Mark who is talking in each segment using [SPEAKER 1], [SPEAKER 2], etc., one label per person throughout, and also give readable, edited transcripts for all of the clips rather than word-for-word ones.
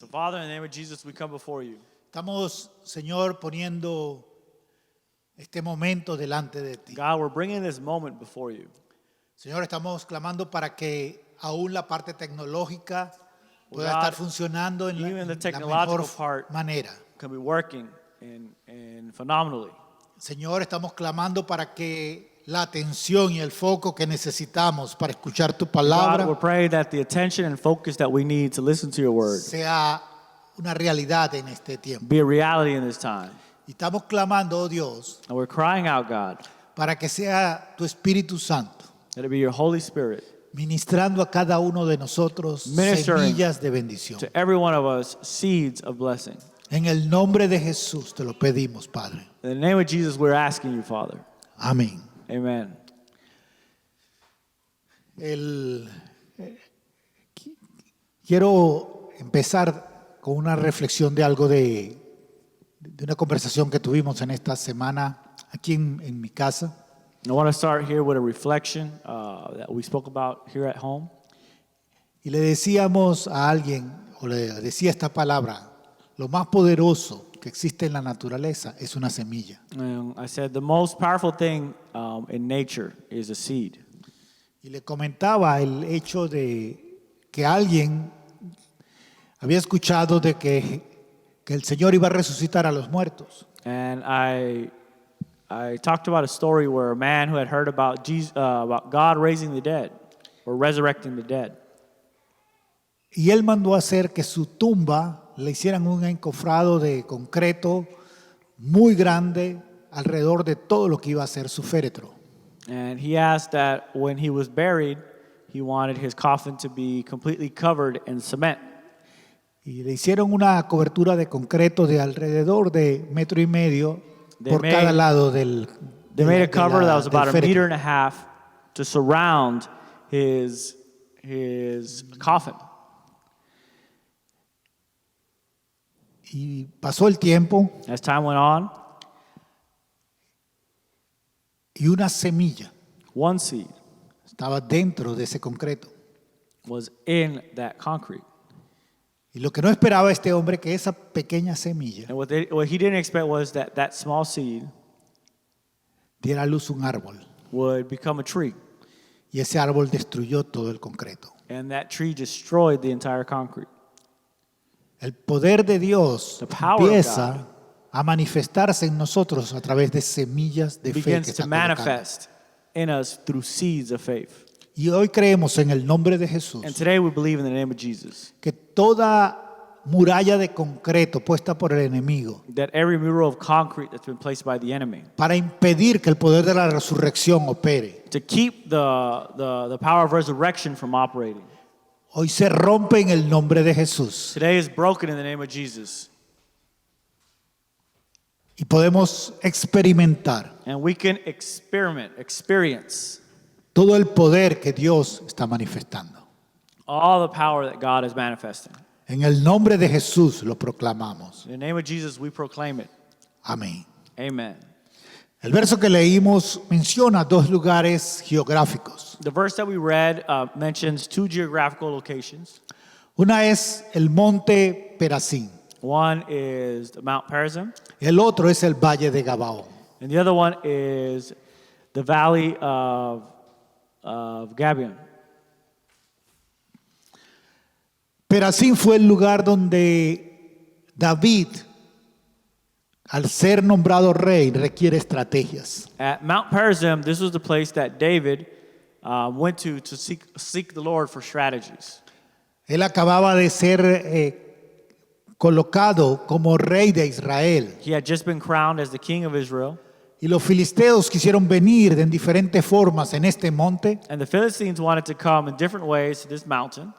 [SPEAKER 1] So, Father, in the name of Jesus, we come before you.
[SPEAKER 2] Estamos, Señor, poniendo este momento delante de ti.
[SPEAKER 1] God, we're bringing this moment before you.
[SPEAKER 2] Señor, estamos clamando para que aún la parte tecnológica pueda
[SPEAKER 1] God,
[SPEAKER 2] estar funcionando en
[SPEAKER 1] even the
[SPEAKER 2] la
[SPEAKER 1] technological
[SPEAKER 2] mejor
[SPEAKER 1] part
[SPEAKER 2] manera.
[SPEAKER 1] can be working and phenomenally.
[SPEAKER 2] Señor, estamos clamando para que la atención y el foco que necesitamos para escuchar tu
[SPEAKER 1] God,
[SPEAKER 2] palabra
[SPEAKER 1] we're praying that the attention and focus that we need to listen to your word
[SPEAKER 2] sea una realidad en este tiempo.
[SPEAKER 1] be a reality in this time.
[SPEAKER 2] Y estamos clamando, oh Dios,
[SPEAKER 1] And we're crying out, God,
[SPEAKER 2] para que sea tu Espíritu Santo
[SPEAKER 1] that it be your Holy Spirit
[SPEAKER 2] ministrando a cada uno de nosotros
[SPEAKER 1] Ministering
[SPEAKER 2] semillas de bendición.
[SPEAKER 1] to every one of us seeds of blessing.
[SPEAKER 2] En el nombre de Jesús te lo pedimos, Padre.
[SPEAKER 1] In the name of Jesus, we're asking you, Father.
[SPEAKER 2] Amén.
[SPEAKER 1] Amen.
[SPEAKER 2] Quiero empezar con una reflexión de algo de una conversación que tuvimos en esta semana aquí en mi casa.
[SPEAKER 1] I want to start here with a reflection that we spoke about here at home.
[SPEAKER 2] Y le decíamos a alguien, o le decía esta palabra, lo más poderoso que existe en la naturaleza es una semilla.
[SPEAKER 1] And I said the most powerful thing in nature is a seed.
[SPEAKER 2] Y le comentaba el hecho de que alguien había escuchado de que el Señor iba a resucitar a los muertos.
[SPEAKER 1] And I talked about a story where a man who had heard about Jesus, about God raising the dead or resurrecting the dead.
[SPEAKER 2] Y él mandó a hacer que su tumba le hicieran un encofrado de concreto muy grande alrededor de todo lo que iba a ser su féretro.
[SPEAKER 1] And he asked that when he was buried, he wanted his coffin to be completely covered in cement.
[SPEAKER 2] Y le hicieron una cobertura de concreto de alrededor de 1.5 metros por cada lado del
[SPEAKER 1] They made a cover that was
[SPEAKER 2] del
[SPEAKER 1] about a
[SPEAKER 2] féretro.
[SPEAKER 1] meter and a half to surround his coffin.
[SPEAKER 2] Y pasó el tiempo
[SPEAKER 1] As time went on,
[SPEAKER 2] y una semilla
[SPEAKER 1] one seed
[SPEAKER 2] estaba dentro de ese concreto.
[SPEAKER 1] was in that concrete.
[SPEAKER 2] Y lo que no esperaba este hombre que esa pequeña semilla
[SPEAKER 1] And what he didn't expect was that that small seed
[SPEAKER 2] diera a luz un árbol.
[SPEAKER 1] would become a tree.
[SPEAKER 2] Y ese árbol destruyó todo el concreto.
[SPEAKER 1] And that tree destroyed the entire concrete.
[SPEAKER 2] El poder de Dios
[SPEAKER 1] The power of
[SPEAKER 2] empieza a manifestarse en nosotros a través de semillas de fe que
[SPEAKER 1] Begins to
[SPEAKER 2] está colocando.
[SPEAKER 1] manifest in us through seeds of faith.
[SPEAKER 2] Y hoy creemos en el nombre de Jesús
[SPEAKER 1] And today we believe in the name of Jesus
[SPEAKER 2] que toda muralla de concreto puesta por el enemigo
[SPEAKER 1] that every mural of concrete that's been placed by the enemy
[SPEAKER 2] para impedir que el poder de la resurrección opere,
[SPEAKER 1] to keep the power of resurrection from operating,
[SPEAKER 2] hoy se rompe en el nombre de Jesús.
[SPEAKER 1] today is broken in the name of Jesus.
[SPEAKER 2] Y podemos experimentar
[SPEAKER 1] And we can experience
[SPEAKER 2] todo el poder que Dios está manifestando.
[SPEAKER 1] all the power that God is manifesting.
[SPEAKER 2] En el nombre de Jesús lo proclamamos.
[SPEAKER 1] In the name of Jesus, we proclaim it.
[SPEAKER 2] Amén.
[SPEAKER 1] Amen.
[SPEAKER 2] El verso que leímos menciona 2 lugares geográficos.
[SPEAKER 1] The verse that we read mentions 2 geographical locations.
[SPEAKER 2] Una es el monte Perazim.
[SPEAKER 1] One is Mount Perazim,
[SPEAKER 2] El otro es el valle de Gabaón.
[SPEAKER 1] and the other one is the valley of Gabion.
[SPEAKER 2] Perazim fue el lugar donde David, al ser nombrado rey, requiere estrategias.
[SPEAKER 1] At Mount Perazim, this was the place that David went to seek the Lord for strategies.
[SPEAKER 2] Él acababa de ser colocado como rey de Israel.
[SPEAKER 1] He had just been crowned as the king of Israel,
[SPEAKER 2] Y los filisteos quisieron venir en diferentes formas en este monte.
[SPEAKER 1] and the Philistines wanted to come in different ways to this mountain.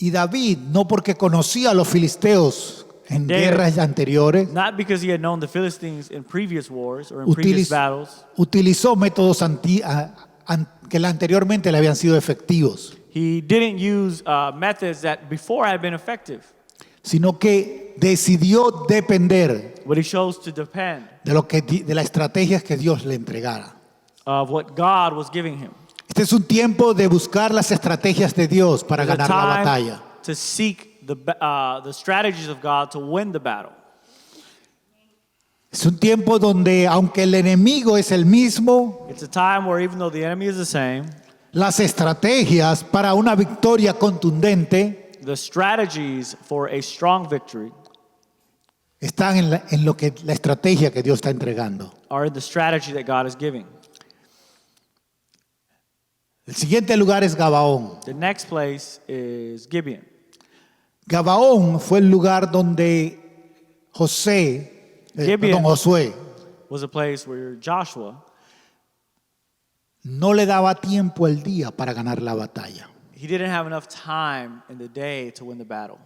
[SPEAKER 2] Y David, no porque conocía a los filisteos en
[SPEAKER 1] David,
[SPEAKER 2] guerras anteriores,
[SPEAKER 1] Not because he had known the Philistines in previous wars or in previous battles.
[SPEAKER 2] utilizó métodos que anteriormente le habían sido efectivos,
[SPEAKER 1] He didn't use methods that before had been effective,
[SPEAKER 2] sino que decidió depender
[SPEAKER 1] but he chose to depend
[SPEAKER 2] de las estrategias que Dios le entregara.
[SPEAKER 1] of what God was giving him.
[SPEAKER 2] Este es un tiempo de buscar las estrategias de Dios para
[SPEAKER 1] It's a
[SPEAKER 2] ganar la
[SPEAKER 1] time
[SPEAKER 2] batalla.
[SPEAKER 1] to seek the strategies of God to win the battle.
[SPEAKER 2] Es un tiempo donde, aunque el enemigo es el mismo,
[SPEAKER 1] It's a time where even though the enemy is the same,
[SPEAKER 2] las estrategias para una victoria contundente
[SPEAKER 1] the strategies for a strong victory
[SPEAKER 2] están en la estrategia que Dios está entregando.
[SPEAKER 1] are in the strategy that God is giving.
[SPEAKER 2] El siguiente lugar es Gabaón.
[SPEAKER 1] The next place is Gibeon.
[SPEAKER 2] Gabaón fue el lugar donde
[SPEAKER 1] Gibeon.
[SPEAKER 2] Josué
[SPEAKER 1] Was a place where Joshua,
[SPEAKER 2] no le daba tiempo el día para ganar la batalla.
[SPEAKER 1] he didn't have enough time in the day to win the battle.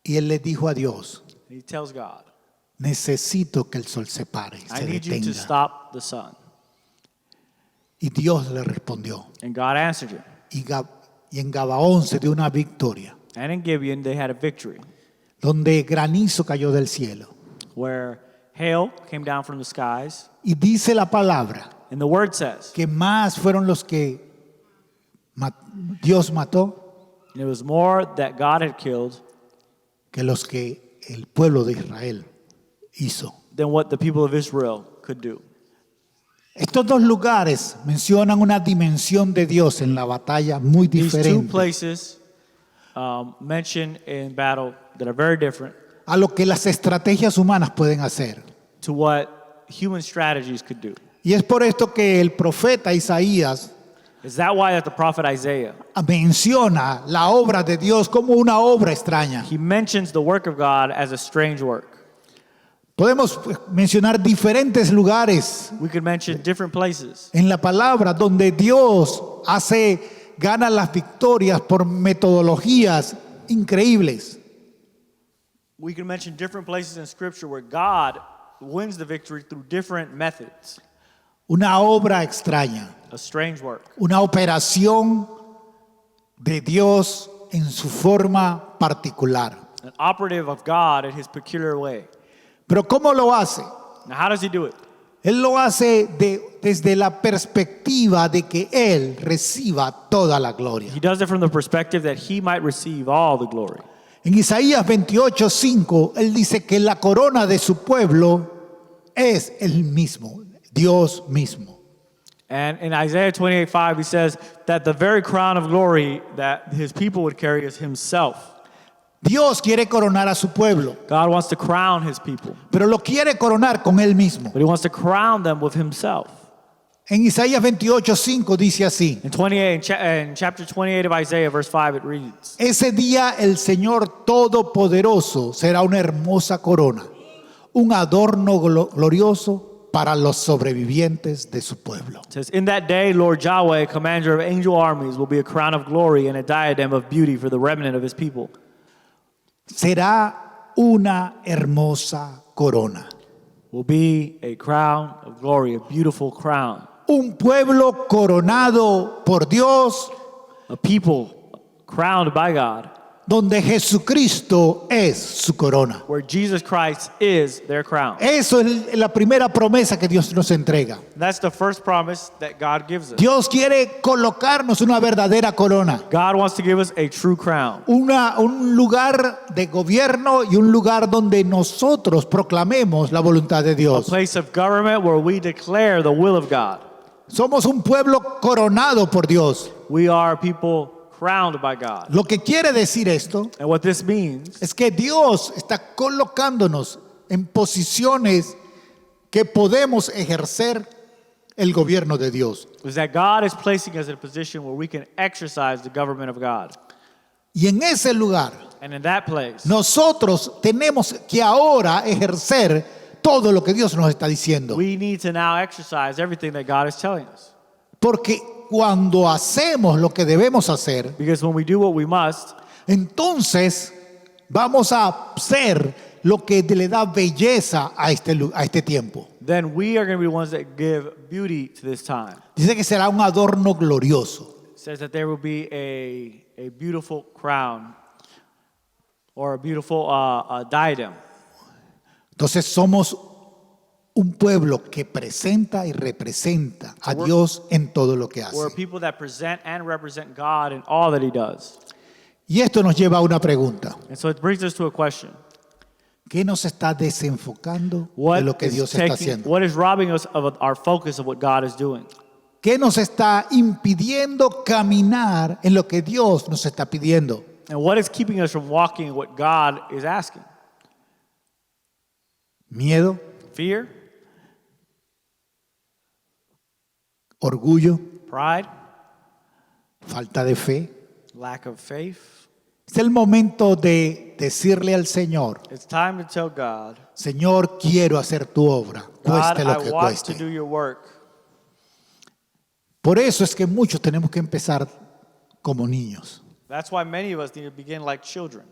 [SPEAKER 2] Y él le dijo a Dios,
[SPEAKER 1] He tells God,
[SPEAKER 2] necesito que el sol se pare,
[SPEAKER 1] I
[SPEAKER 2] se
[SPEAKER 1] need you to
[SPEAKER 2] detenga.
[SPEAKER 1] stop the sun.
[SPEAKER 2] Y Dios le respondió.
[SPEAKER 1] And God answered him.
[SPEAKER 2] Y en Gabaón se dio una victoria,
[SPEAKER 1] And in Gibeon, they had a victory
[SPEAKER 2] donde granizo cayó del cielo.
[SPEAKER 1] where hail came down from the skies.
[SPEAKER 2] Y dice la palabra
[SPEAKER 1] And the word says,
[SPEAKER 2] que más fueron los que Dios mató
[SPEAKER 1] and it was more that God had killed
[SPEAKER 2] que los que el pueblo de Israel hizo.
[SPEAKER 1] than what the people of Israel could do.
[SPEAKER 2] Estos dos lugares mencionan una dimensión de Dios en la batalla muy
[SPEAKER 1] These two
[SPEAKER 2] diferente
[SPEAKER 1] places mentioned in battle that are very different
[SPEAKER 2] a lo que las estrategias humanas pueden hacer.
[SPEAKER 1] to what human strategies could do.
[SPEAKER 2] Y es por esto que el profeta Isaías
[SPEAKER 1] Is that why that the prophet Isaiah,
[SPEAKER 2] menciona la obra de Dios como una obra extraña?
[SPEAKER 1] he mentions the work of God as a strange work.
[SPEAKER 2] Podemos mencionar diferentes lugares
[SPEAKER 1] We could mention different places
[SPEAKER 2] en la palabra donde Dios gana las victorias por metodologías increíbles.
[SPEAKER 1] We can mention different places in Scripture where God wins the victory through different methods.
[SPEAKER 2] Una obra extraña,
[SPEAKER 1] A strange work.
[SPEAKER 2] una operación de Dios en su forma particular.
[SPEAKER 1] An operative of God in his peculiar way.
[SPEAKER 2] Pero ¿cómo lo hace?
[SPEAKER 1] Now, how does he do it?
[SPEAKER 2] Él lo hace desde la perspectiva de que Él reciba toda la gloria.
[SPEAKER 1] He does it from the perspective that he might receive all the glory.
[SPEAKER 2] En Isaías 28:5, Él dice que la corona de su pueblo es el mismo, Dios mismo.
[SPEAKER 1] And in Isaiah 28:5, he says that the very crown of glory that his people would carry is himself.
[SPEAKER 2] Dios quiere coronar a su pueblo,
[SPEAKER 1] God wants to crown his people,
[SPEAKER 2] pero lo quiere coronar con Él mismo.
[SPEAKER 1] but he wants to crown them with himself.
[SPEAKER 2] En Isaías 28:5 dice así:
[SPEAKER 1] In chapter 28 of Isaiah, verse 5, it reads,
[SPEAKER 2] ese día el Señor Todopoderoso será una hermosa corona, un adorno glorioso para los sobrevivientes de su pueblo.
[SPEAKER 1] it says, in that day, Lord Yahweh, commander of angel armies, will be a crown of glory and a diadem of beauty for the remnant of his people.
[SPEAKER 2] Será una hermosa corona.
[SPEAKER 1] Will be a crown of glory, a beautiful crown.
[SPEAKER 2] Un pueblo coronado por Dios,
[SPEAKER 1] A people crowned by God,
[SPEAKER 2] donde Jesucristo es su corona.
[SPEAKER 1] where Jesus Christ is their crown.
[SPEAKER 2] Eso es la primera promesa que Dios nos entrega.
[SPEAKER 1] And that's the first promise that God gives us.
[SPEAKER 2] Dios quiere colocarnos una verdadera corona.
[SPEAKER 1] God wants to give us a true crown.
[SPEAKER 2] Un lugar de gobierno y un lugar donde nosotros proclamemos la voluntad de
[SPEAKER 1] A
[SPEAKER 2] Dios.
[SPEAKER 1] place of government where we declare the will of God.
[SPEAKER 2] Somos un pueblo coronado por Dios.
[SPEAKER 1] We are a people crowned by God.
[SPEAKER 2] Lo que quiere decir esto
[SPEAKER 1] And what this means
[SPEAKER 2] es que Dios está colocándonos en posiciones que podemos ejercer el gobierno de Dios.
[SPEAKER 1] is that God is placing us in a position where we can exercise the government of God.
[SPEAKER 2] Y en ese lugar,
[SPEAKER 1] And in that place,
[SPEAKER 2] nosotros tenemos que ahora ejercer todo lo que Dios nos está diciendo.
[SPEAKER 1] we need to now exercise everything that God is telling us.
[SPEAKER 2] Porque cuando hacemos lo que debemos hacer,
[SPEAKER 1] Because when we do what we must,
[SPEAKER 2] entonces vamos a hacer lo que le da belleza a este tiempo.
[SPEAKER 1] then we are going to be the ones that give beauty to this time.
[SPEAKER 2] Dice que será un adorno glorioso.
[SPEAKER 1] It says that there will be a beautiful crown or a beautiful diadem.
[SPEAKER 2] Entonces somos un pueblo que presenta y representa a Dios en todo lo que
[SPEAKER 1] We're
[SPEAKER 2] hace.
[SPEAKER 1] people that present and represent God in all that he does.
[SPEAKER 2] Y esto nos lleva a una pregunta.
[SPEAKER 1] And so it brings us to a question.
[SPEAKER 2] ¿Qué nos está desenfocando de
[SPEAKER 1] What
[SPEAKER 2] lo que
[SPEAKER 1] is
[SPEAKER 2] Dios está
[SPEAKER 1] taking,
[SPEAKER 2] haciendo?
[SPEAKER 1] what is robbing us of our focus of what God is doing?
[SPEAKER 2] ¿Qué nos está impidiendo caminar en lo que Dios nos está pidiendo?
[SPEAKER 1] And what is keeping us from walking in what God is asking?
[SPEAKER 2] Miedo,
[SPEAKER 1] Fear?
[SPEAKER 2] orgullo,
[SPEAKER 1] Pride?
[SPEAKER 2] falta de fe.
[SPEAKER 1] Lack of faith?
[SPEAKER 2] Es el momento de decirle al Señor,
[SPEAKER 1] It's time to tell God,
[SPEAKER 2] Señor, quiero hacer tu obra,
[SPEAKER 1] God,
[SPEAKER 2] cueste lo
[SPEAKER 1] I
[SPEAKER 2] que
[SPEAKER 1] want to do
[SPEAKER 2] cueste.
[SPEAKER 1] your work.
[SPEAKER 2] Por eso es que muchos tenemos que empezar como niños.
[SPEAKER 1] That's why many of us need to begin like children.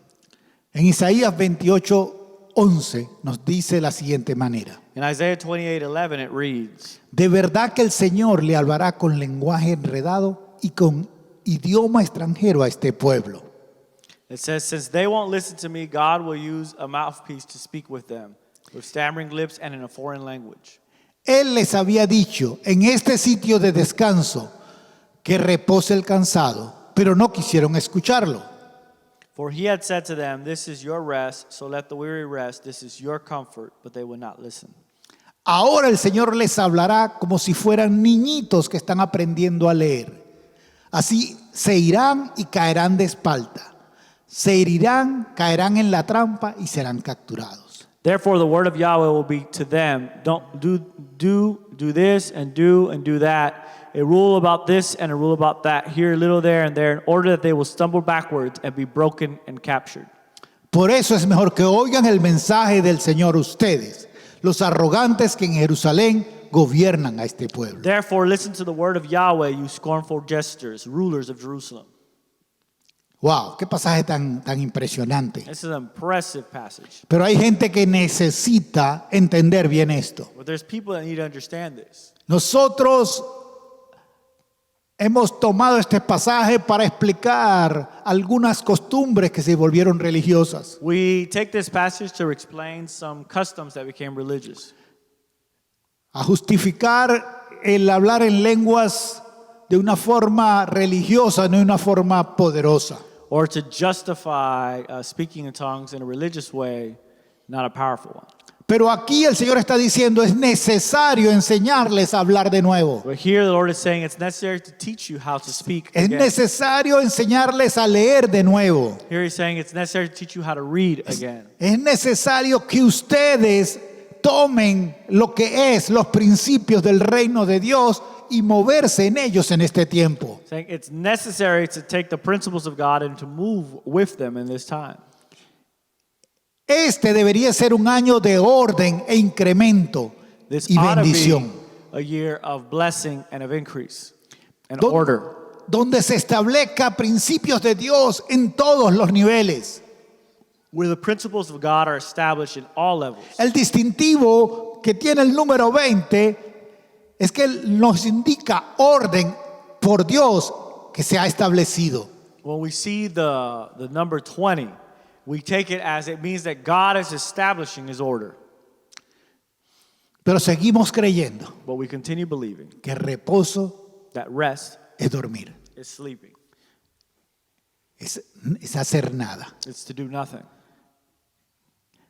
[SPEAKER 2] En Isaías 28:11 nos dice la siguiente manera.
[SPEAKER 1] In Isaiah 28:11 it reads,
[SPEAKER 2] De verdad que el Señor le hablará con lenguaje enredado y con idioma extranjero a este pueblo.
[SPEAKER 1] it says, since they won't listen to me, God will use a mouthpiece to speak with them, with stammering lips and in a foreign language.
[SPEAKER 2] Él les había dicho, en este sitio de descanso, que repose el cansado, pero no quisieron escucharlo.
[SPEAKER 1] For he had said to them, this is your rest, so let the weary rest, this is your comfort, but they would not listen.
[SPEAKER 2] Ahora el Señor les hablará como si fueran niñitos que están aprendiendo a leer. Así se irán y caerán de espalda. Se herirán, caerán en la trampa y serán capturados.
[SPEAKER 1] Therefore the word of Yahweh will be to them, don't do this and do that, a rule about this and a rule about that, here a little there and there, in order that they will stumble backwards and be broken and captured.
[SPEAKER 2] Por eso es mejor que oigan el mensaje del Señor ustedes, los arrogantes que en Jerusalén gobiernan a este pueblo.
[SPEAKER 1] Therefore listen to the word of Yahweh, you scornful jesters, rulers of Jerusalem.
[SPEAKER 2] Wow, qué pasaje tan impresionante.
[SPEAKER 1] This is an impressive passage.
[SPEAKER 2] Pero hay gente que necesita entender bien esto.
[SPEAKER 1] But there's people that need to understand this.
[SPEAKER 2] Nosotros hemos tomado este pasaje para explicar algunas costumbres que se volvieron religiosas.
[SPEAKER 1] We take this passage to explain some customs that became religious.
[SPEAKER 2] A justificar el hablar en lenguas de una forma religiosa, no de una forma poderosa.
[SPEAKER 1] Or to justify speaking in tongues in a religious way, not a powerful one.
[SPEAKER 2] Pero aquí el Señor está diciendo, es necesario enseñarles a hablar de nuevo.
[SPEAKER 1] But here the Lord is saying it's necessary to teach you how to speak
[SPEAKER 2] Es
[SPEAKER 1] again.
[SPEAKER 2] necesario enseñarles a leer de nuevo.
[SPEAKER 1] Here he's saying it's necessary to teach you how to read again.
[SPEAKER 2] Es necesario que ustedes tomen lo que es los principios del reino de Dios y moverse en ellos en este tiempo.
[SPEAKER 1] Saying it's necessary to take the principles of God and to move with them in this time.
[SPEAKER 2] Este debería ser un año de orden e incremento
[SPEAKER 1] This
[SPEAKER 2] y
[SPEAKER 1] ought to
[SPEAKER 2] bendición,
[SPEAKER 1] be a year of blessing and of increase and
[SPEAKER 2] Don-
[SPEAKER 1] order,
[SPEAKER 2] donde se establezca principios de Dios en todos los niveles.
[SPEAKER 1] where the principles of God are established in all levels.
[SPEAKER 2] El distintivo que tiene el número 20 es que nos indica orden por Dios que se ha establecido.
[SPEAKER 1] When we see the number 20, we take it as it means that God is establishing his order.
[SPEAKER 2] Pero seguimos creyendo
[SPEAKER 1] But we continue believing
[SPEAKER 2] que reposo
[SPEAKER 1] that rest
[SPEAKER 2] es dormir,
[SPEAKER 1] is sleeping.
[SPEAKER 2] es hacer nada.
[SPEAKER 1] It's to do nothing.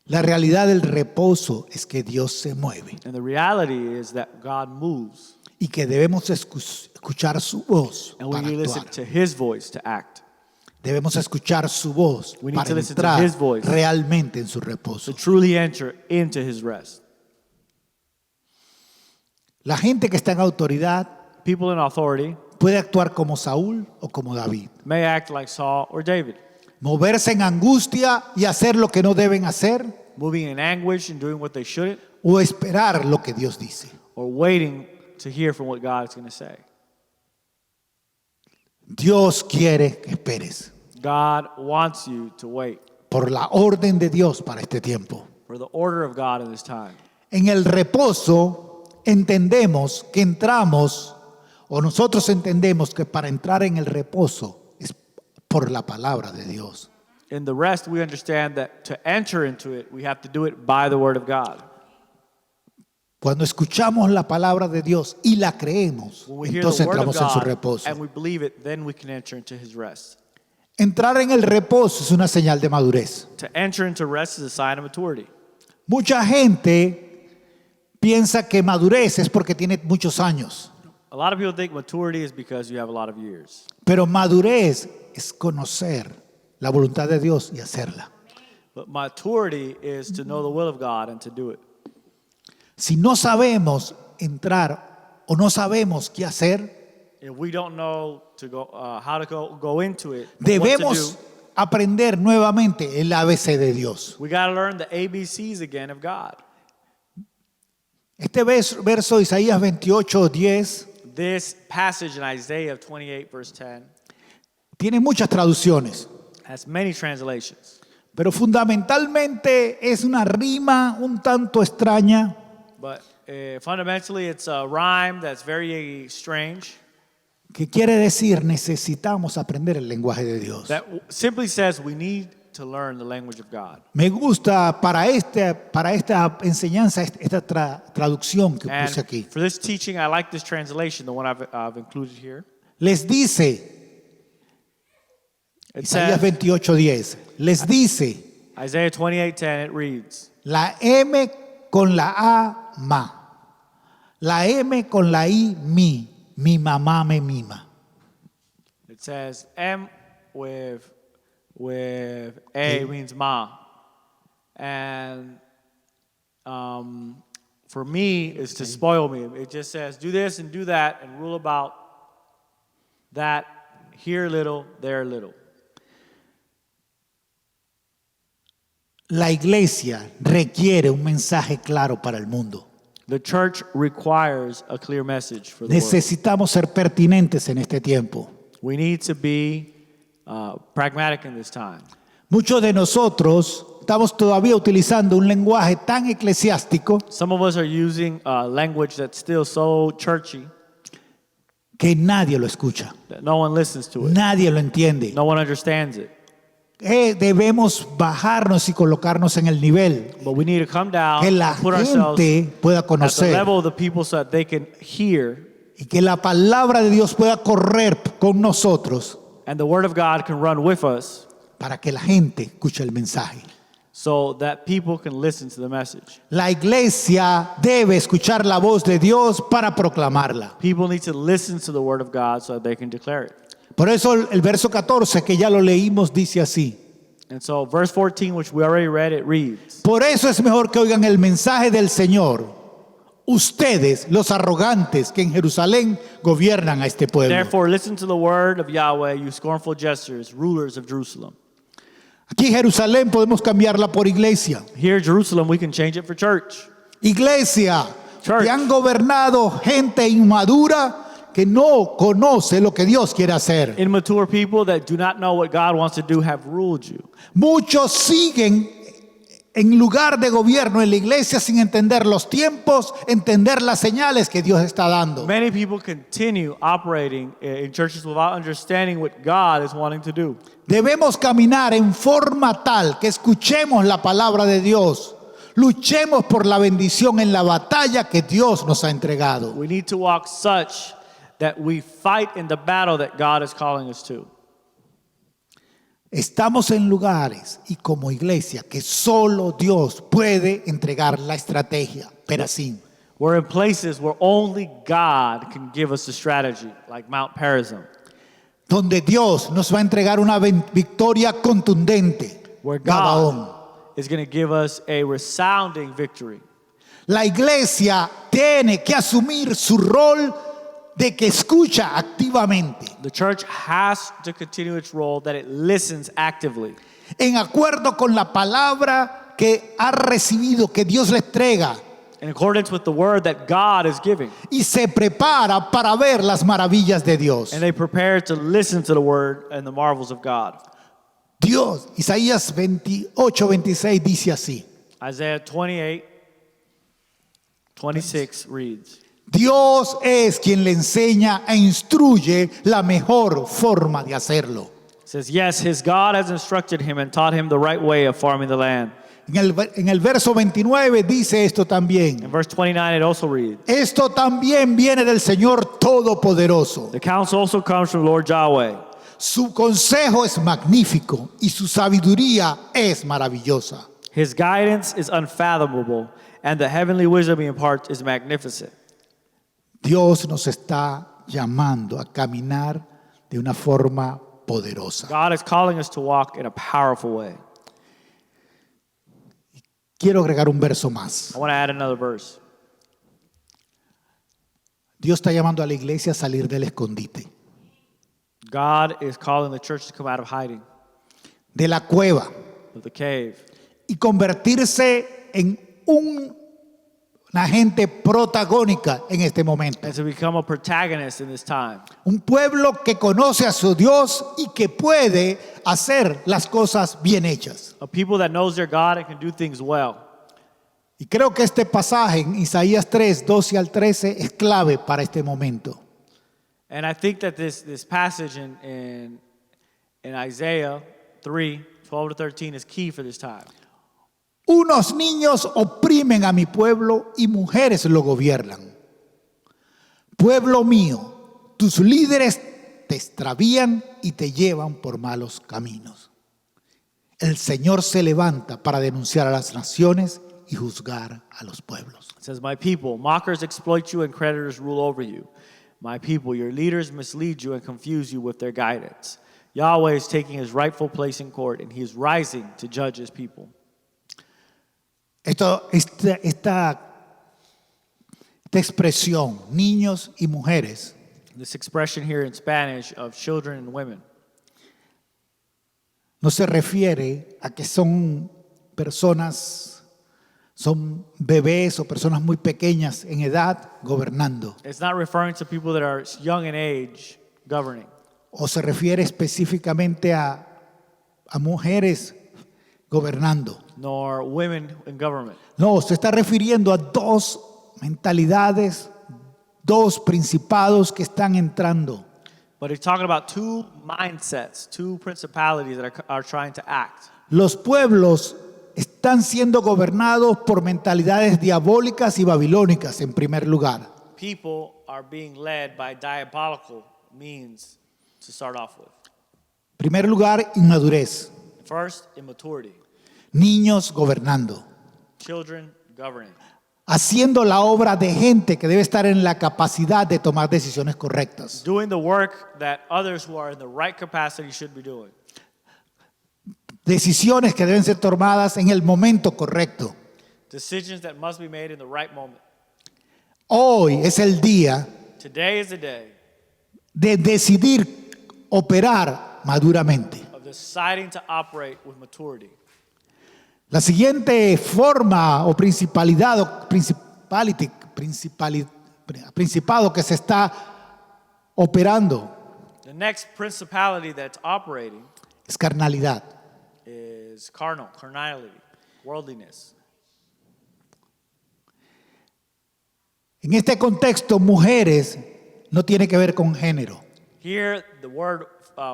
[SPEAKER 2] La realidad del reposo es que Dios se mueve
[SPEAKER 1] And the reality is that God moves.
[SPEAKER 2] y que debemos escuchar su voz
[SPEAKER 1] And we
[SPEAKER 2] para
[SPEAKER 1] need to listen
[SPEAKER 2] actuar.
[SPEAKER 1] to his voice to act.
[SPEAKER 2] Debemos escuchar su voz
[SPEAKER 1] We need
[SPEAKER 2] para
[SPEAKER 1] to listen to
[SPEAKER 2] entrar
[SPEAKER 1] his voice.
[SPEAKER 2] realmente en su
[SPEAKER 1] To
[SPEAKER 2] reposo.
[SPEAKER 1] truly enter into his rest.
[SPEAKER 2] La gente que está en autoridad
[SPEAKER 1] People in authority
[SPEAKER 2] puede actuar como Saúl o como David.
[SPEAKER 1] may act like Saul or David,
[SPEAKER 2] Moverse en angustia y hacer lo que no deben hacer
[SPEAKER 1] moving in anguish and doing what they shouldn't,
[SPEAKER 2] o esperar lo que Dios dice.
[SPEAKER 1] or waiting to hear from what God is going to say.
[SPEAKER 2] Dios quiere que esperes
[SPEAKER 1] God wants you to wait
[SPEAKER 2] por la orden de Dios para este tiempo.
[SPEAKER 1] for the order of God in this time.
[SPEAKER 2] En el reposo entendemos que entramos, o nosotros entendemos que para entrar en el reposo es por la palabra de Dios.
[SPEAKER 1] In the rest, we understand that to enter into it, we have to do it by the word of God.
[SPEAKER 2] Cuando escuchamos la palabra de Dios y la creemos,
[SPEAKER 1] When we hear
[SPEAKER 2] entonces
[SPEAKER 1] the word of
[SPEAKER 2] entramos en su
[SPEAKER 1] God
[SPEAKER 2] reposo.
[SPEAKER 1] and we believe it, then we can enter into his rest.
[SPEAKER 2] Entrar en el reposo es una señal de madurez.
[SPEAKER 1] To enter into rest is a sign of maturity.
[SPEAKER 2] Mucha gente piensa que madurez es porque tiene muchos años,
[SPEAKER 1] A lot of people think maturity is because you have a lot of years.
[SPEAKER 2] pero madurez es conocer la voluntad de Dios y hacerla.
[SPEAKER 1] But maturity is to know the will of God and to do it.
[SPEAKER 2] Si no sabemos entrar o no sabemos qué hacer,
[SPEAKER 1] If we don't know to go, how to go into it, what to
[SPEAKER 2] debemos
[SPEAKER 1] do,
[SPEAKER 2] aprender nuevamente el ABC de Dios.
[SPEAKER 1] we got to learn the ABCs again of God.
[SPEAKER 2] Este verso de Isaías 28:10
[SPEAKER 1] This passage in Isaiah 28, verse 10,
[SPEAKER 2] tiene muchas traducciones,
[SPEAKER 1] has many translations.
[SPEAKER 2] pero fundamentalmente es una rima un tanto extraña
[SPEAKER 1] But fundamentally, it's a rhyme that's very strange
[SPEAKER 2] que quiere decir necesitamos aprender el lenguaje de Dios.
[SPEAKER 1] that simply says we need to learn the language of God.
[SPEAKER 2] Me gusta para esta enseñanza esta traducción que
[SPEAKER 1] And
[SPEAKER 2] puse aquí.
[SPEAKER 1] for this teaching, I like this translation, the one I've included here.
[SPEAKER 2] Les dice,
[SPEAKER 1] It
[SPEAKER 2] Isaías
[SPEAKER 1] says,
[SPEAKER 2] 28:10, les dice,
[SPEAKER 1] Isaiah 28:10, it reads,
[SPEAKER 2] la M con la A, ma. La M con la I, mi mamá me mima.
[SPEAKER 1] it says, M with A means ma. And for me is to spoil me. It just says, do this and do that and rule about that, here little, there little.
[SPEAKER 2] La iglesia requiere un mensaje claro para el mundo.
[SPEAKER 1] The church requires a clear message for the world.
[SPEAKER 2] Necesitamos ser pertinentes en este tiempo.
[SPEAKER 1] We need to be pragmatic in this time.
[SPEAKER 2] Muchos de nosotros estamos todavía utilizando un lenguaje tan eclesiástico
[SPEAKER 1] Some of us are using language that's still so churchy
[SPEAKER 2] que nadie lo escucha,
[SPEAKER 1] that no one listens to it.
[SPEAKER 2] nadie lo entiende.
[SPEAKER 1] No one understands it.
[SPEAKER 2] Debemos bajarnos y colocarnos en el nivel
[SPEAKER 1] But we need to come down
[SPEAKER 2] que la
[SPEAKER 1] and put ourselves
[SPEAKER 2] gente pueda
[SPEAKER 1] at the
[SPEAKER 2] conocer
[SPEAKER 1] level of the people so that they can hear
[SPEAKER 2] y que la palabra de Dios pueda correr con nosotros
[SPEAKER 1] and the word of God can run with us
[SPEAKER 2] para que la gente escuche el mensaje.
[SPEAKER 1] so that people can listen to the message.
[SPEAKER 2] La iglesia debe escuchar la voz de Dios para proclamarla.
[SPEAKER 1] People need to listen to the word of God so that they can declare it.
[SPEAKER 2] Por eso el verso 14 que ya lo leímos dice así.
[SPEAKER 1] And so verse 14, which we already read, it reads,
[SPEAKER 2] Por eso es mejor que oigan el mensaje del Señor, ustedes, los arrogantes que en Jerusalén gobiernan a este pueblo.
[SPEAKER 1] therefore listen to the word of Yahweh, you scornful jesters, rulers of Jerusalem.
[SPEAKER 2] Aquí Jerusalén podemos cambiarla por iglesia.
[SPEAKER 1] Here, Jerusalem, we can change it for church.
[SPEAKER 2] Iglesia,
[SPEAKER 1] Church.
[SPEAKER 2] que han gobernado gente inmadura que no conoce lo que Dios quiere hacer.
[SPEAKER 1] Immature people that do not know what God wants to do have ruled you.
[SPEAKER 2] Muchos siguen en lugar de gobierno en la iglesia sin entender los tiempos, entender las señales que Dios está dando.
[SPEAKER 1] Many people continue operating in churches without understanding what God is wanting to do.
[SPEAKER 2] Debemos caminar en forma tal que escuchemos la palabra de Dios. Luchemos por la bendición en la batalla que Dios nos ha entregado.
[SPEAKER 1] We need to walk such that we fight in the battle that God is calling us to.
[SPEAKER 2] Estamos en lugares y como iglesia que solo Dios puede entregar la estrategia, pero así.
[SPEAKER 1] We're in places where only God can give us a strategy, like Mount Perazim,
[SPEAKER 2] Donde Dios nos va a entregar una victoria contundente.
[SPEAKER 1] where
[SPEAKER 2] Gabaón.
[SPEAKER 1] God is going to give us a resounding victory.
[SPEAKER 2] La iglesia tiene que asumir su rol de que escucha activamente,
[SPEAKER 1] The church has to continue its role that it listens actively,
[SPEAKER 2] en acuerdo con la palabra que ha recibido, que Dios le entrega,
[SPEAKER 1] in accordance with the word that God is giving.
[SPEAKER 2] y se prepara para ver las maravillas de Dios.
[SPEAKER 1] And they prepare to listen to the word and the marvels of God.
[SPEAKER 2] Dios, Isaías 28:26 dice así:
[SPEAKER 1] Isaiah 28:26 reads,
[SPEAKER 2] Dios es quien le enseña e instruye la mejor forma de hacerlo.
[SPEAKER 1] it says, yes, his God has instructed him and taught him the right way of farming the land.
[SPEAKER 2] En el verso 29 dice esto también.
[SPEAKER 1] In verse 29, it also reads,
[SPEAKER 2] Esto también viene del Señor Todopoderoso.
[SPEAKER 1] the counsel also comes from Lord Yahweh.
[SPEAKER 2] Su consejo es magnífico y su sabiduría es maravillosa.
[SPEAKER 1] His guidance is unfathomable, and the heavenly wisdom he imparts is magnificent.
[SPEAKER 2] Dios nos está llamando a caminar de una forma poderosa.
[SPEAKER 1] God is calling us to walk in a powerful way.
[SPEAKER 2] Quiero agregar un verso más.
[SPEAKER 1] I want to add another verse.
[SPEAKER 2] Dios está llamando a la iglesia a salir del escondite,
[SPEAKER 1] God is calling the church to come out of hiding,
[SPEAKER 2] de la cueva,
[SPEAKER 1] of the cave,
[SPEAKER 2] y convertirse en una gente protagónica en este momento.
[SPEAKER 1] and to become a protagonist in this time.
[SPEAKER 2] Un pueblo que conoce a su Dios y que puede hacer las cosas bien hechas.
[SPEAKER 1] A people that knows their God and can do things well.
[SPEAKER 2] Y creo que este pasaje en Isaías 3, 12 al 13 es clave para este momento.
[SPEAKER 1] And I think that this passage in Isaiah 3, 12 to 13 is key for this time.
[SPEAKER 2] Unos niños oprimen a mi pueblo y mujeres lo gobiernan. Pueblo mío, tus líderes te extravían y te llevan por malos caminos. El Señor se levanta para denunciar a las naciones y juzgar a los pueblos.
[SPEAKER 1] It says, my people, mockers exploit you and creditors rule over you. My people, your leaders mislead you and confuse you with their guidance. Yahweh is taking his rightful place in court, and he is rising to judge his people.
[SPEAKER 2] Esta expresión, niños y mujeres,
[SPEAKER 1] This expression here in Spanish of children and women
[SPEAKER 2] no se refiere a que son personas, son bebés o personas muy pequeñas en edad gobernando.
[SPEAKER 1] it's not referring to people that are young in age governing,
[SPEAKER 2] O se refiere específicamente a mujeres gobernando.
[SPEAKER 1] nor women in government.
[SPEAKER 2] No, se está refiriendo a dos mentalidades, dos principados que están entrando.
[SPEAKER 1] But he's talking about two mindsets, two principalities that are trying to act.
[SPEAKER 2] Los pueblos están siendo gobernados por mentalidades diabólicas y babilónicas en primer lugar.
[SPEAKER 1] People are being led by diabolical means to start off with.
[SPEAKER 2] En primer lugar, inmadurez.
[SPEAKER 1] First, immaturity.
[SPEAKER 2] Niños gobernando.
[SPEAKER 1] Children governing.
[SPEAKER 2] Haciendo la obra de gente que debe estar en la capacidad de tomar decisiones correctas.
[SPEAKER 1] Doing the work that others who are in the right capacity should be doing.
[SPEAKER 2] Decisiones que deben ser tomadas en el momento correcto.
[SPEAKER 1] Decisions that must be made in the right moment.
[SPEAKER 2] Hoy es el día
[SPEAKER 1] Today is the day
[SPEAKER 2] de decidir operar maduramente.
[SPEAKER 1] of deciding to operate with maturity.
[SPEAKER 2] La siguiente forma o principado que se está operando
[SPEAKER 1] The next principality that's operating
[SPEAKER 2] es carnalidad.
[SPEAKER 1] is carnality, worldliness.
[SPEAKER 2] En este contexto, mujeres no tiene que ver con género,
[SPEAKER 1] Here, the word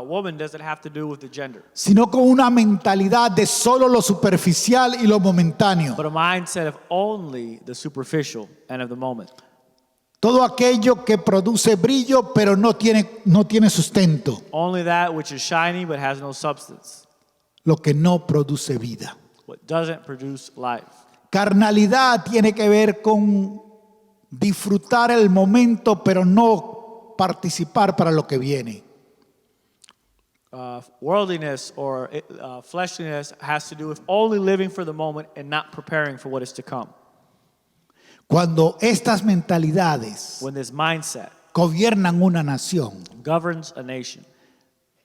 [SPEAKER 1] woman doesn't have to do with the gender,
[SPEAKER 2] sino con una mentalidad de solo lo superficial y lo momentáneo.
[SPEAKER 1] but a mindset of only the superficial and of the moment.
[SPEAKER 2] Todo aquello que produce brillo pero no tiene sustento,
[SPEAKER 1] Only that which is shiny but has no substance,
[SPEAKER 2] lo que no produce vida.
[SPEAKER 1] what doesn't produce life.
[SPEAKER 2] Carnalidad tiene que ver con disfrutar el momento pero no participar para lo que viene.
[SPEAKER 1] Worldliness or fleshliness has to do with only living for the moment and not preparing for what is to come.
[SPEAKER 2] Cuando estas mentalidades
[SPEAKER 1] When this mindset
[SPEAKER 2] gobiernan una nación,
[SPEAKER 1] governs a nation,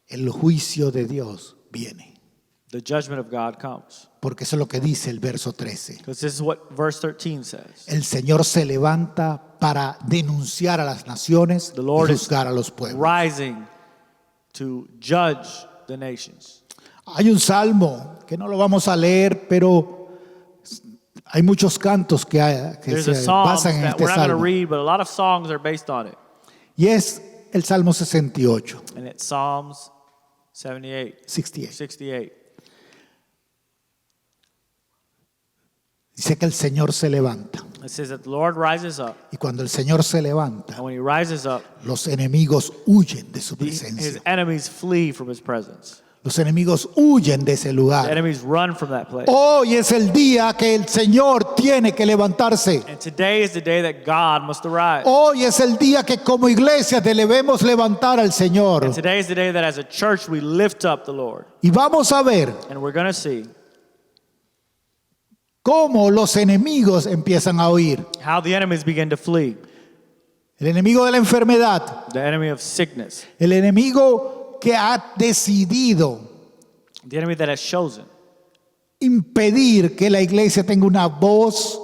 [SPEAKER 2] el juicio de Dios viene.
[SPEAKER 1] the judgment of God comes.
[SPEAKER 2] Porque eso es lo que dice el verso 13.
[SPEAKER 1] Because this is what verse 13 says.
[SPEAKER 2] El Señor se levanta para denunciar a las naciones
[SPEAKER 1] The Lord
[SPEAKER 2] y
[SPEAKER 1] is
[SPEAKER 2] juzgar a los pueblos.
[SPEAKER 1] rising to judge the nations.
[SPEAKER 2] Hay un salmo que no lo vamos a leer, pero hay muchos cantos que
[SPEAKER 1] There's a
[SPEAKER 2] se
[SPEAKER 1] psalm
[SPEAKER 2] basan en
[SPEAKER 1] that
[SPEAKER 2] este
[SPEAKER 1] we're not going to
[SPEAKER 2] salmo.
[SPEAKER 1] read, but a lot of songs are based on it.
[SPEAKER 2] Y es el Salmo 68.
[SPEAKER 1] And it's Psalms 78,
[SPEAKER 2] 68.
[SPEAKER 1] 68.
[SPEAKER 2] Dice que el Señor se levanta.
[SPEAKER 1] And It says that the Lord rises up,
[SPEAKER 2] Y cuando el Señor se levanta,
[SPEAKER 1] and when he rises up,
[SPEAKER 2] los enemigos huyen de su
[SPEAKER 1] his
[SPEAKER 2] presencia.
[SPEAKER 1] enemies flee from his presence.
[SPEAKER 2] Los enemigos huyen de ese
[SPEAKER 1] The
[SPEAKER 2] lugar.
[SPEAKER 1] enemies run from that place.
[SPEAKER 2] Hoy es el día que el Señor tiene que levantarse.
[SPEAKER 1] And today is the day that God must arise.
[SPEAKER 2] Hoy es el día que como iglesia debemos levantar al Señor.
[SPEAKER 1] And today is the day that as a church we lift up the Lord.
[SPEAKER 2] Y vamos a ver
[SPEAKER 1] And we're going to see
[SPEAKER 2] cómo los enemigos empiezan a huir.
[SPEAKER 1] how the enemies begin to flee.
[SPEAKER 2] El enemigo de la enfermedad,
[SPEAKER 1] The enemy of sickness,
[SPEAKER 2] el enemigo que ha decidido
[SPEAKER 1] the enemy that has chosen
[SPEAKER 2] impedir que la iglesia tenga una voz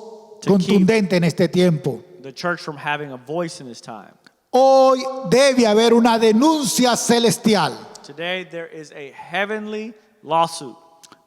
[SPEAKER 2] contundente en este tiempo.
[SPEAKER 1] the church from having a voice in this time.
[SPEAKER 2] Hoy debe haber una denuncia celestial
[SPEAKER 1] Today there is a heavenly lawsuit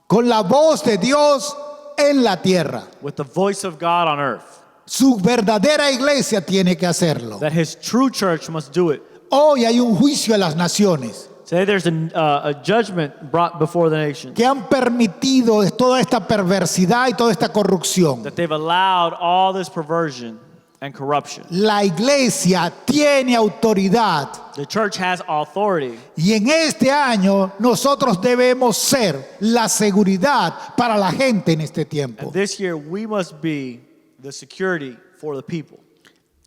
[SPEAKER 2] con la voz de Dios en la tierra.
[SPEAKER 1] with the voice of God on earth
[SPEAKER 2] Su verdadera iglesia tiene que hacerlo.
[SPEAKER 1] that his true church must do it.
[SPEAKER 2] Hoy hay un juicio a las naciones
[SPEAKER 1] Today there's a judgment brought before the nation
[SPEAKER 2] que han permitido toda esta perversidad y toda esta corrupción.
[SPEAKER 1] that they've allowed all this perversion and corruption.
[SPEAKER 2] La iglesia tiene autoridad
[SPEAKER 1] The church has authority,
[SPEAKER 2] y en este año nosotros debemos ser la seguridad para la gente en este tiempo.
[SPEAKER 1] and this year we must be the security for the people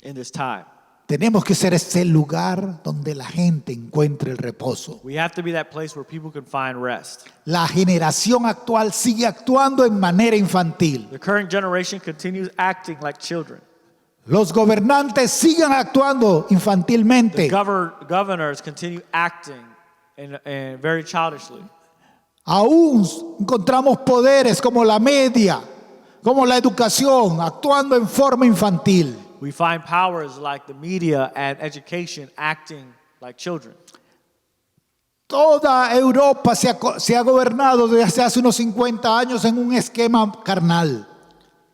[SPEAKER 1] in this time.
[SPEAKER 2] Tenemos que ser ese lugar donde la gente encuentre el reposo.
[SPEAKER 1] We have to be that place where people can find rest.
[SPEAKER 2] La generación actual sigue actuando en manera infantil.
[SPEAKER 1] The current generation continues acting like children.
[SPEAKER 2] Los gobernantes siguen actuando
[SPEAKER 1] The
[SPEAKER 2] infantilmente.
[SPEAKER 1] governors continue acting in very childishly.
[SPEAKER 2] Aún encontramos poderes como la media, como la educación, actuando en forma infantil.
[SPEAKER 1] We find powers like the media and education acting like children.
[SPEAKER 2] Toda Europa se ha gobernado desde hace unos 50 años en un esquema carnal.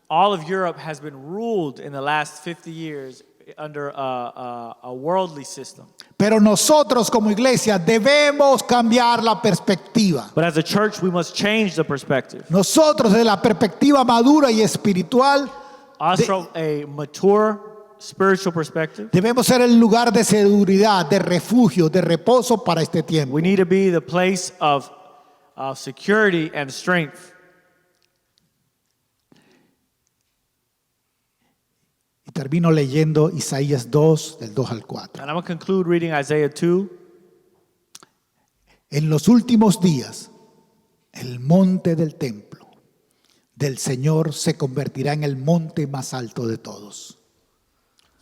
[SPEAKER 1] All of Europe has been ruled in the last 50 years under a worldly system.
[SPEAKER 2] Pero nosotros como iglesia debemos cambiar la perspectiva.
[SPEAKER 1] But as a church, we must change the perspective.
[SPEAKER 2] Nosotros de la perspectiva madura y espiritual
[SPEAKER 1] Us from a mature spiritual perspective,
[SPEAKER 2] debemos ser el lugar de seguridad, de refugio, de reposo para este tiempo.
[SPEAKER 1] we need to be the place of security and strength.
[SPEAKER 2] Y termino leyendo Isaías 2, del 2 al 4.
[SPEAKER 1] And I'm going to conclude reading Isaiah 2.
[SPEAKER 2] En los últimos días, el monte del templo del Señor se convertirá en el monte más alto de todos.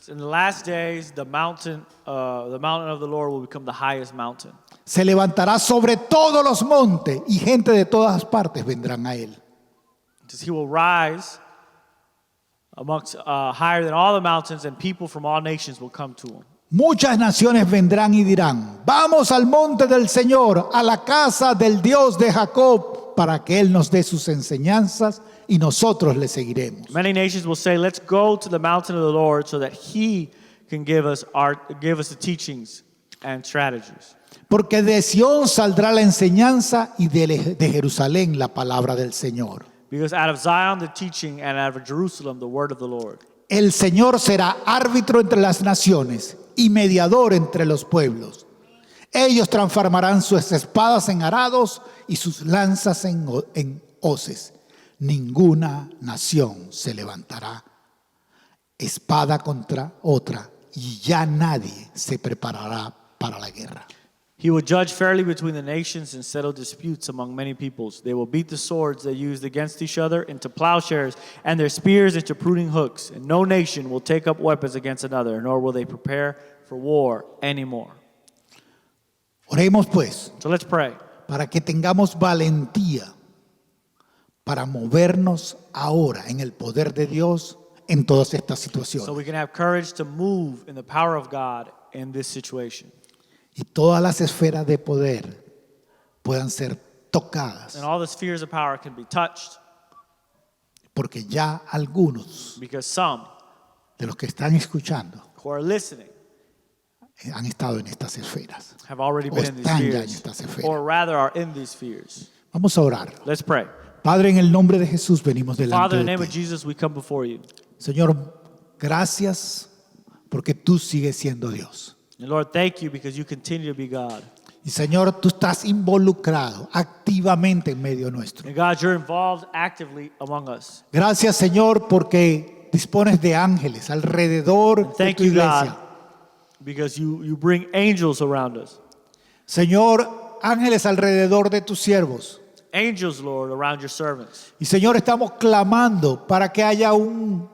[SPEAKER 1] In the last days, the mountain of the Lord will become the highest mountain.
[SPEAKER 2] Se levantará sobre todos los montes y gente de todas partes vendrán a él.
[SPEAKER 1] He will rise amongst higher than all the mountains, and people from all nations will come to him.
[SPEAKER 2] Muchas naciones vendrán y dirán: vamos al monte del Señor, a la casa del Dios de Jacob, para que Él nos dé sus enseñanzas y nosotros le seguiremos.
[SPEAKER 1] Many nations will say, "Let's go to the mountain of the Lord, so that He can give us the teachings and strategies."
[SPEAKER 2] Porque de Sión saldrá la enseñanza y de Jerusalén la palabra del Señor.
[SPEAKER 1] Because out of Zion the teaching, and out of Jerusalem the word of the Lord.
[SPEAKER 2] El Señor será árbitro entre las naciones y mediador entre los pueblos. Ellos transformarán sus espadas en arados y sus lanzas en hoces. Ninguna nación se levantará espada contra otra y ya nadie se preparará para la guerra.
[SPEAKER 1] He will judge fairly between the nations and settle disputes among many peoples. They will beat the swords they used against each other into plowshares and their spears into pruning hooks. And no nation will take up weapons against another, nor will they prepare for war anymore.
[SPEAKER 2] Oremos pues
[SPEAKER 1] So let's pray.
[SPEAKER 2] para que tengamos valentía para movernos ahora en el poder de Dios en todas estas
[SPEAKER 1] So
[SPEAKER 2] situaciones.
[SPEAKER 1] we can have courage to move in the power of God in this situation.
[SPEAKER 2] Y todas las esferas de poder puedan ser tocadas,
[SPEAKER 1] And all the spheres of power can be touched,
[SPEAKER 2] porque ya algunos
[SPEAKER 1] because some
[SPEAKER 2] de los que están escuchando
[SPEAKER 1] who are listening
[SPEAKER 2] han estado en estas esferas.
[SPEAKER 1] have already
[SPEAKER 2] O
[SPEAKER 1] been in these
[SPEAKER 2] están ya en
[SPEAKER 1] spheres,
[SPEAKER 2] estas esferas.
[SPEAKER 1] or rather are in these spheres.
[SPEAKER 2] Vamos a orar.
[SPEAKER 1] Let's pray.
[SPEAKER 2] Padre, en el nombre de Jesús venimos
[SPEAKER 1] Father,
[SPEAKER 2] delante
[SPEAKER 1] in the
[SPEAKER 2] de
[SPEAKER 1] name of
[SPEAKER 2] ti.
[SPEAKER 1] Jesus, we come before you.
[SPEAKER 2] Señor, gracias porque tú sigues siendo Dios.
[SPEAKER 1] And Lord, thank you because you continue to be God.
[SPEAKER 2] Y Señor, tú estás involucrado activamente en medio nuestro.
[SPEAKER 1] And God, you're involved actively among us.
[SPEAKER 2] Gracias, Señor, porque dispones de ángeles alrededor
[SPEAKER 1] And
[SPEAKER 2] de
[SPEAKER 1] thank
[SPEAKER 2] tu
[SPEAKER 1] you,
[SPEAKER 2] iglesia.
[SPEAKER 1] God, because you bring angels around us.
[SPEAKER 2] Señor, ángeles alrededor de tus siervos.
[SPEAKER 1] Angels, Lord, around your servants.
[SPEAKER 2] Y Señor, estamos clamando para que haya un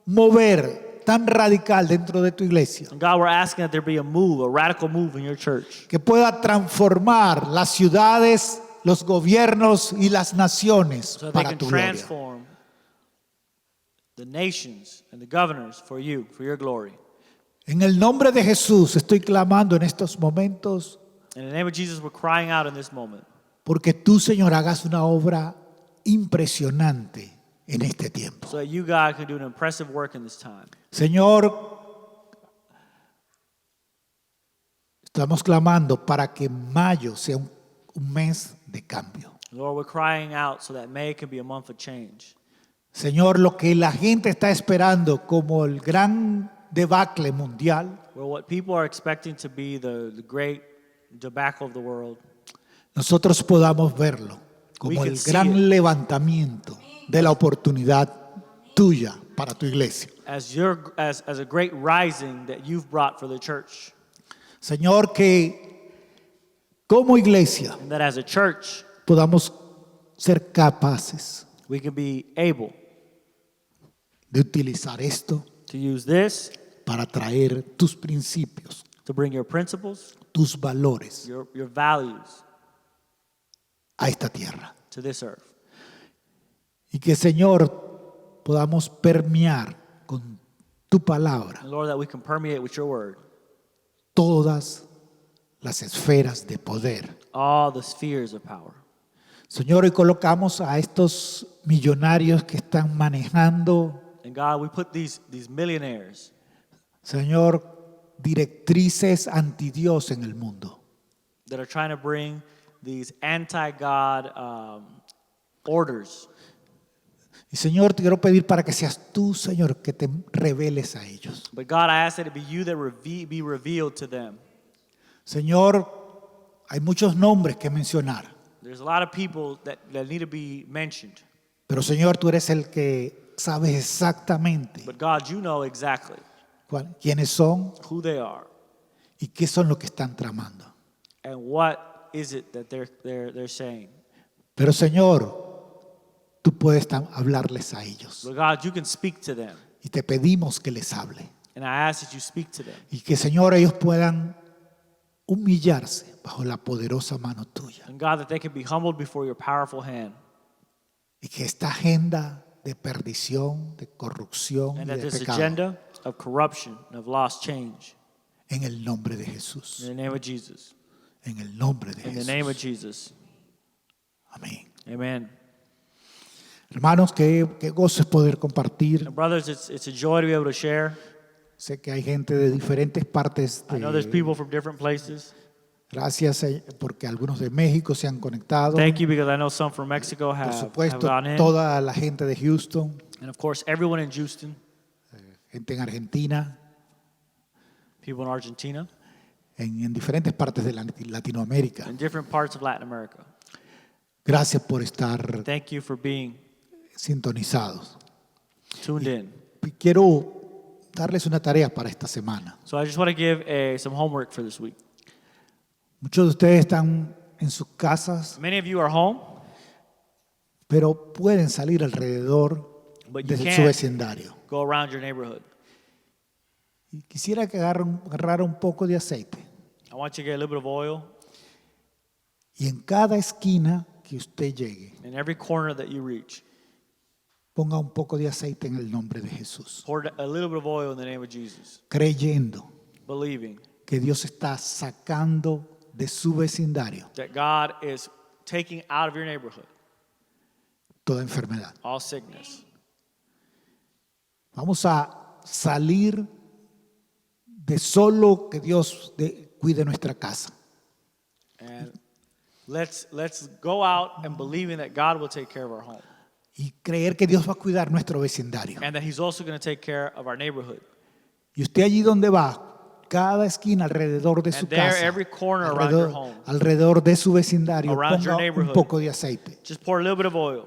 [SPEAKER 2] mover tan radical dentro de tu iglesia,
[SPEAKER 1] And God, we're asking that there be a radical move in your church.
[SPEAKER 2] que pueda transformar las ciudades, los gobiernos y las naciones
[SPEAKER 1] So that they
[SPEAKER 2] para
[SPEAKER 1] can
[SPEAKER 2] tu gloria.
[SPEAKER 1] transform the nations and the governors for you, for your glory.
[SPEAKER 2] En el nombre de Jesús estoy clamando en estos momentos
[SPEAKER 1] In the name of Jesus, we're crying out in this moment.
[SPEAKER 2] porque tú, Señor, hagas una obra impresionante en este tiempo.
[SPEAKER 1] So that you, God, can do an impressive work in this time.
[SPEAKER 2] Señor, estamos clamando para que mayo sea un mes de cambio.
[SPEAKER 1] Lord, we're crying out so that May can be a month of change.
[SPEAKER 2] Señor, lo que la gente está esperando como el gran debacle mundial,
[SPEAKER 1] Where what people are expecting to be the great debacle of the world,
[SPEAKER 2] nosotros podamos verlo
[SPEAKER 1] We
[SPEAKER 2] como
[SPEAKER 1] can
[SPEAKER 2] el
[SPEAKER 1] see
[SPEAKER 2] gran
[SPEAKER 1] it.
[SPEAKER 2] levantamiento de la oportunidad tuya para tu iglesia.
[SPEAKER 1] as a great rising that you've brought for the church.
[SPEAKER 2] Señor, que como iglesia
[SPEAKER 1] And that as a church,
[SPEAKER 2] podamos ser capaces
[SPEAKER 1] we can be able
[SPEAKER 2] de utilizar esto
[SPEAKER 1] to use this
[SPEAKER 2] para traer tus principios,
[SPEAKER 1] to bring your principles,
[SPEAKER 2] tus valores
[SPEAKER 1] your values
[SPEAKER 2] a esta tierra.
[SPEAKER 1] to this earth.
[SPEAKER 2] Y que, Señor, podamos permear con tu palabra
[SPEAKER 1] And Lord, that we can permeate with your word
[SPEAKER 2] todas las esferas de poder.
[SPEAKER 1] all the spheres of power.
[SPEAKER 2] Señor, hoy colocamos a estos millonarios que están manejando,
[SPEAKER 1] And God, we put these millionaires,
[SPEAKER 2] Señor, directrices anti Dios en el mundo.
[SPEAKER 1] that are trying to bring these anti-God orders.
[SPEAKER 2] Y Señor, te quiero pedir para que seas tú, Señor, que te reveles a ellos.
[SPEAKER 1] But God, I ask that it be you that be revealed to them.
[SPEAKER 2] Señor, hay muchos nombres que mencionar,
[SPEAKER 1] There's a lot of people that need to be mentioned.
[SPEAKER 2] pero Señor, tú eres el que sabes exactamente
[SPEAKER 1] But God, you know exactly
[SPEAKER 2] quiénes son
[SPEAKER 1] who they are
[SPEAKER 2] y qué son lo que están tramando.
[SPEAKER 1] and what is it that they're saying.
[SPEAKER 2] Pero Señor, tú puedes hablarles a ellos
[SPEAKER 1] But God, you can speak to them.
[SPEAKER 2] y te pedimos que les hable.
[SPEAKER 1] And I ask that you speak to them.
[SPEAKER 2] Y que, Señor, ellos puedan humillarse bajo la poderosa mano tuya.
[SPEAKER 1] And God, that they can be humbled before your powerful hand.
[SPEAKER 2] Y que esta agenda de perdición, de corrupción y
[SPEAKER 1] And that
[SPEAKER 2] de
[SPEAKER 1] this
[SPEAKER 2] pecado,
[SPEAKER 1] agenda of corruption and of lost change,
[SPEAKER 2] en el nombre de Jesús.
[SPEAKER 1] in the name of Jesus.
[SPEAKER 2] En el nombre de
[SPEAKER 1] In the name of
[SPEAKER 2] Jesús.
[SPEAKER 1] Jesus.
[SPEAKER 2] Amén.
[SPEAKER 1] Amen.
[SPEAKER 2] Hermanos, qué gozo es poder compartir.
[SPEAKER 1] And brothers, it's a joy to be able to share.
[SPEAKER 2] Sé que hay gente de diferentes partes.
[SPEAKER 1] I know there's people from different places.
[SPEAKER 2] Gracias porque algunos de México se han conectado.
[SPEAKER 1] Thank you, because I know some from Mexico
[SPEAKER 2] Por
[SPEAKER 1] have
[SPEAKER 2] supuesto,
[SPEAKER 1] gone in.
[SPEAKER 2] toda la gente de Houston,
[SPEAKER 1] And of course, everyone in Houston,
[SPEAKER 2] gente en Argentina,
[SPEAKER 1] people in Argentina,
[SPEAKER 2] en diferentes partes de Latinoamérica.
[SPEAKER 1] and different parts of Latin America.
[SPEAKER 2] Gracias por estar
[SPEAKER 1] Thank you for being
[SPEAKER 2] sintonizados.
[SPEAKER 1] tuned in.
[SPEAKER 2] Y quiero darles una tarea para esta semana.
[SPEAKER 1] So I just want to give some homework for this week.
[SPEAKER 2] Muchos de ustedes están en sus casas,
[SPEAKER 1] Many of you are home,
[SPEAKER 2] pero pueden salir alrededor
[SPEAKER 1] but you
[SPEAKER 2] de su
[SPEAKER 1] can't
[SPEAKER 2] vecindario.
[SPEAKER 1] go around your neighborhood.
[SPEAKER 2] Y quisiera que agarrara un poco de aceite
[SPEAKER 1] I want you to get a little bit of oil,
[SPEAKER 2] y en cada esquina que usted llegue,
[SPEAKER 1] in every corner that you reach,
[SPEAKER 2] ponga un poco de aceite en el nombre de Jesús,
[SPEAKER 1] pour a little bit of oil in the name of Jesus,
[SPEAKER 2] creyendo
[SPEAKER 1] believing
[SPEAKER 2] que Dios está sacando de su vecindario
[SPEAKER 1] that God is taking out of your neighborhood
[SPEAKER 2] toda enfermedad.
[SPEAKER 1] all sickness.
[SPEAKER 2] Vamos a salir de solo que Dios cuide nuestra casa.
[SPEAKER 1] And let's go out and believing that God will take care of our home.
[SPEAKER 2] y creer que Dios va a cuidar nuestro vecindario.
[SPEAKER 1] and that He's also going to take care of our neighborhood.
[SPEAKER 2] Y usted allí donde va, cada esquina alrededor de su
[SPEAKER 1] And there,
[SPEAKER 2] casa,
[SPEAKER 1] every corner around your home,
[SPEAKER 2] alrededor de su vecindario,
[SPEAKER 1] around your
[SPEAKER 2] ponga un
[SPEAKER 1] neighborhood,
[SPEAKER 2] poco de aceite,
[SPEAKER 1] just pour a little bit of oil,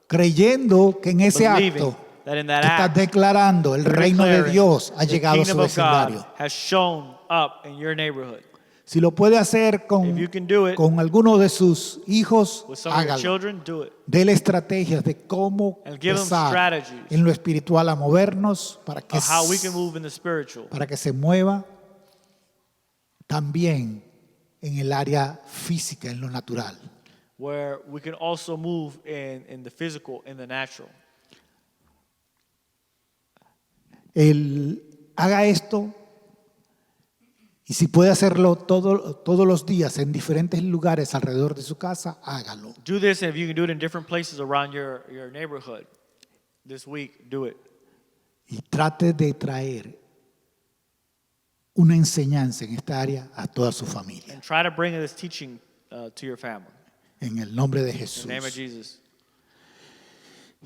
[SPEAKER 2] creyendo que en ese
[SPEAKER 1] believing
[SPEAKER 2] acto
[SPEAKER 1] that in that
[SPEAKER 2] tú estás
[SPEAKER 1] act,
[SPEAKER 2] declarando el
[SPEAKER 1] you're
[SPEAKER 2] reino de
[SPEAKER 1] declaring
[SPEAKER 2] Dios ha
[SPEAKER 1] the
[SPEAKER 2] llegado a su
[SPEAKER 1] kingdom of God
[SPEAKER 2] vecindario.
[SPEAKER 1] has shown up in your neighborhood.
[SPEAKER 2] Si lo puede hacer
[SPEAKER 1] If you can do it
[SPEAKER 2] con alguno de sus hijos,
[SPEAKER 1] with some of your
[SPEAKER 2] hágalo.
[SPEAKER 1] children, do it.
[SPEAKER 2] Dele estrategias de cómo
[SPEAKER 1] And give them
[SPEAKER 2] empezar
[SPEAKER 1] strategies
[SPEAKER 2] en lo espiritual a movernos
[SPEAKER 1] Of how we can move in the spiritual,
[SPEAKER 2] para que se mueva también en el área física, en lo natural.
[SPEAKER 1] where we can also move in the physical, in the natural.
[SPEAKER 2] Haga esto y si puede hacerlo todos los días en diferentes lugares alrededor de su casa, hágalo.
[SPEAKER 1] Do this, and if you can do it in different places around your neighborhood this week, do it.
[SPEAKER 2] Y trate de traer una enseñanza en esta área a toda su familia.
[SPEAKER 1] And try to bring this teaching to your family.
[SPEAKER 2] En el nombre de
[SPEAKER 1] In
[SPEAKER 2] Jesús.
[SPEAKER 1] the name of Jesus.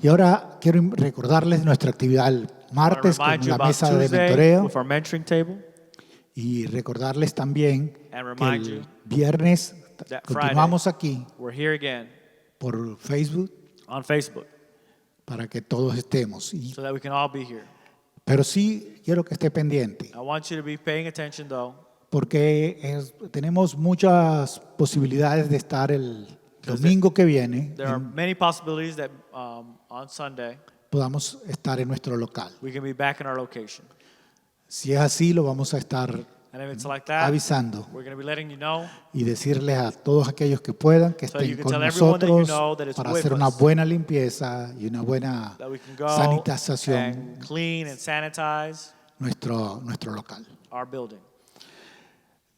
[SPEAKER 2] Y ahora quiero recordarles nuestra actividad el
[SPEAKER 1] I want to
[SPEAKER 2] martes con
[SPEAKER 1] remind you
[SPEAKER 2] la
[SPEAKER 1] about
[SPEAKER 2] mesa de
[SPEAKER 1] Tuesday
[SPEAKER 2] mentoreo
[SPEAKER 1] with our mentoring table.
[SPEAKER 2] y recordarles también
[SPEAKER 1] And
[SPEAKER 2] que
[SPEAKER 1] remind
[SPEAKER 2] el
[SPEAKER 1] you
[SPEAKER 2] viernes
[SPEAKER 1] that
[SPEAKER 2] continuamos aquí
[SPEAKER 1] We're here again
[SPEAKER 2] por Facebook
[SPEAKER 1] on Facebook
[SPEAKER 2] para que todos estemos.
[SPEAKER 1] so that we can all be here.
[SPEAKER 2] Pero sí quiero que esté pendiente
[SPEAKER 1] I want you to be paying attention though,
[SPEAKER 2] porque tenemos muchas posibilidades de estar el domingo que viene,
[SPEAKER 1] there are many possibilities that on Sunday
[SPEAKER 2] podamos estar en nuestro local.
[SPEAKER 1] we can be back in our location.
[SPEAKER 2] Si es así, lo vamos a estar
[SPEAKER 1] And if it's like that,
[SPEAKER 2] avisando
[SPEAKER 1] we're going to be letting you know
[SPEAKER 2] y decirles a todos aquellos que puedan que
[SPEAKER 1] So you
[SPEAKER 2] estén
[SPEAKER 1] can
[SPEAKER 2] con
[SPEAKER 1] tell everyone that you
[SPEAKER 2] nosotros
[SPEAKER 1] know that it's
[SPEAKER 2] para
[SPEAKER 1] with
[SPEAKER 2] hacer una
[SPEAKER 1] us.
[SPEAKER 2] buena limpieza y una buena
[SPEAKER 1] that we can go
[SPEAKER 2] sanitización
[SPEAKER 1] and clean and sanitize
[SPEAKER 2] nuestro local.
[SPEAKER 1] our building.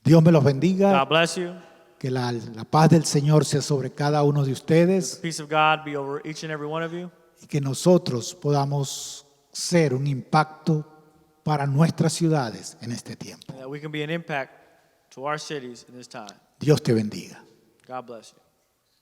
[SPEAKER 2] Dios me los bendiga,
[SPEAKER 1] God bless you.
[SPEAKER 2] que la paz del Señor sea sobre cada uno de
[SPEAKER 1] The
[SPEAKER 2] ustedes
[SPEAKER 1] peace of God be over each and every one of you.
[SPEAKER 2] y que nosotros podamos ser un impacto para nuestras ciudades en este tiempo.
[SPEAKER 1] And that we can be an impact to our cities in this time.
[SPEAKER 2] Dios te bendiga.
[SPEAKER 1] God bless you.